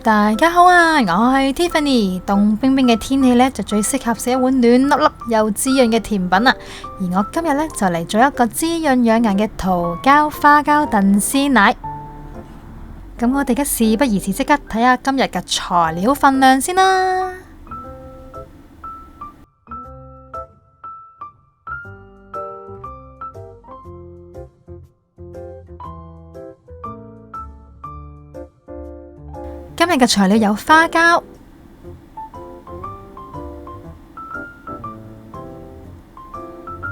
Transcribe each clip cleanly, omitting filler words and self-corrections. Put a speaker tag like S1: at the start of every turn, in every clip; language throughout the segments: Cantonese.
S1: 大家好啊，我係 Tiffany。凍冰冰嘅天氣呢，就最適合食一碗暖粒粒又滋潤嘅甜品啦。而我今日呢，就嚟做一個滋潤養顏嘅桃膠花膠燉鮮奶。咁我哋嘅事不宜遲，即刻睇下今日嘅材料份量先啦。今日嘅材料有花膠、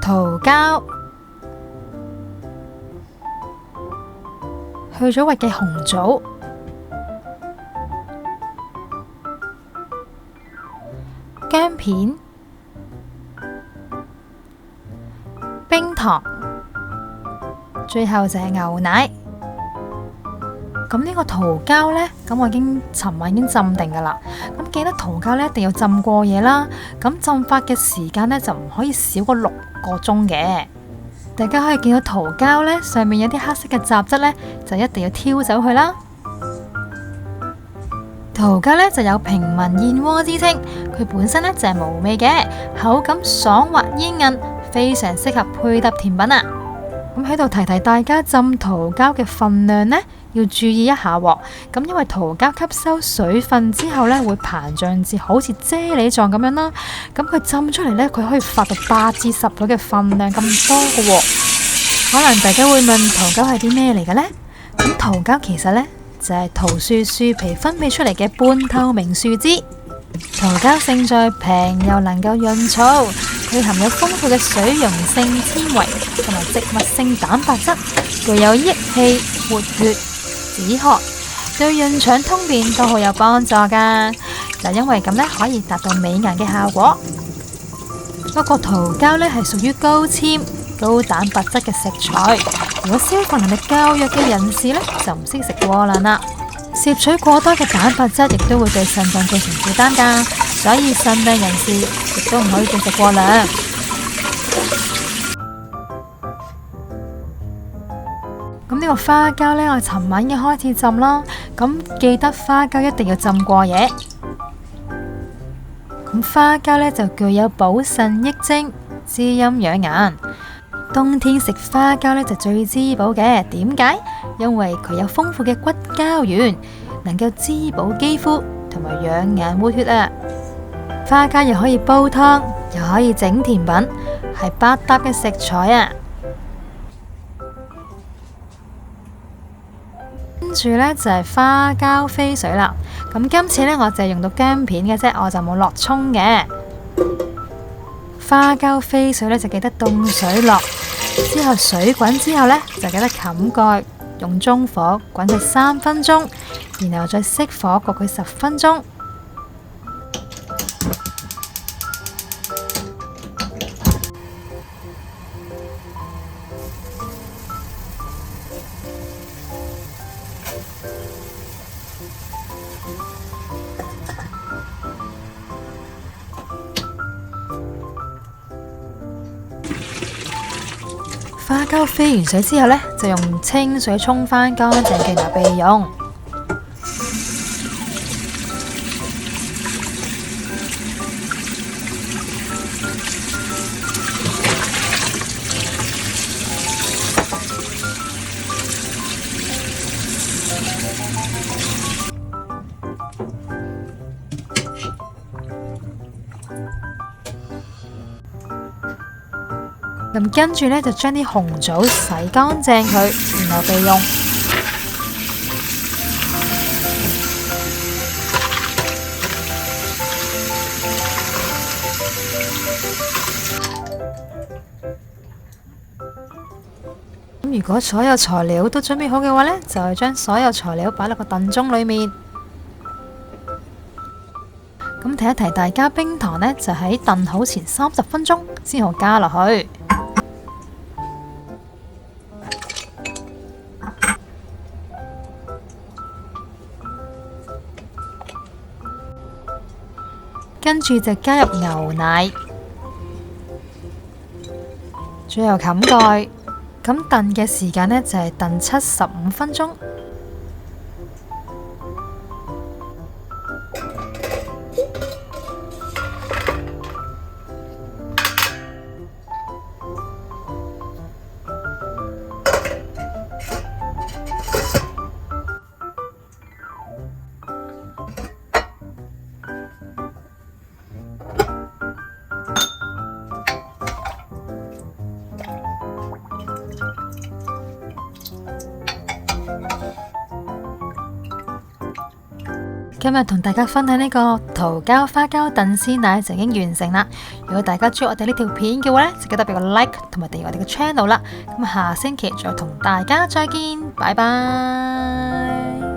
S1: 桃膠、去咗核嘅紅棗、薑片、冰糖，最後就係牛奶。咁呢個桃膠呢，咁我尋晚已經浸定噶啦。咁記得桃膠呢一定要浸過夜啦。咁浸發嘅時間呢，就唔可以少過6個鐘嘅。大家可以見到桃膠呢上面有啲黑色嘅雜質呢，就一定要挑走佢啦。桃膠呢就有平民燕窩之稱，佢本身呢就係無味嘅，口感爽滑煙韌，非常適合配搭甜品啊。咁喺度提提大家浸桃膠嘅份量呢，要注意一下喎。咁因為桃膠吸收水分之後呢，會膨脹至好似啫喱狀咁樣啦。咁佢浸出嚟呢，佢可以發到8至10倍嘅份量咁多嘅喎。可能大家會問桃膠係啲咩嚟嘅呢？咁桃膠其實呢，就係桃樹樹皮分泌出嚟嘅半透明樹脂。桃膠勝在平又能夠潤燥，佢含有豐富嘅水溶性纖維同埋植物性蛋白質，具有益氣、活血、止渴，對潤腸通便都好有幫助噶。就因為咁呢，可以達到美顏嘅效果。不過桃膠呢係屬於高纖、高蛋白質嘅食材，如果消化能力較弱嘅人士呢，就唔適食過量啦。攝取過多嘅蛋白質亦都會對腎臟造成負擔噶，所以腎病人士亦都唔可以進食過量。咁呢個花膠呢，我尋晚已經開始浸啦。咁記得花膠一定要浸過夜。咁花膠呢，就具有補腎益精、滋陰養顏。冬天食花膠呢，就最滋補嘅，點解？因為佢有豐富嘅骨膠原，能夠滋補肌膚同埋養顏活血啊！花膠又可以煲湯，又可以整甜品，係百搭嘅食材啊！跟住呢，就係花膠飛水啦。咁今次呢，我就係用到薑片嘅啫，我就冇落蔥嘅。花膠飛水呢，就記得凍水落，之後水滾之後呢，就記得冚蓋，用中火滾佢3分鐘，然後再熄火焗佢10分鐘。花膠飛完水之後呢，就用清水沖返乾淨嘅然後備用。咁跟住呢，就將啲紅棗洗乾淨佢，然後備用。咁如果所有材料都準備好嘅話呢，就係將所有材料擺落個燉盅裏面。咁提一提大家，冰糖呢，就喺燉好前30分鐘先好加落去。跟住就加入牛奶，最後冚蓋。咁燉嘅時間呢，就係燉75分鐘。今日同大家分享呢個桃膠花膠燉鮮奶就已經完成啦。如果大家中意我哋呢條片嘅話呢，就記得俾個 like 同埋訂閱我哋嘅 channel 啦。咁下星期再同大家再見，拜拜。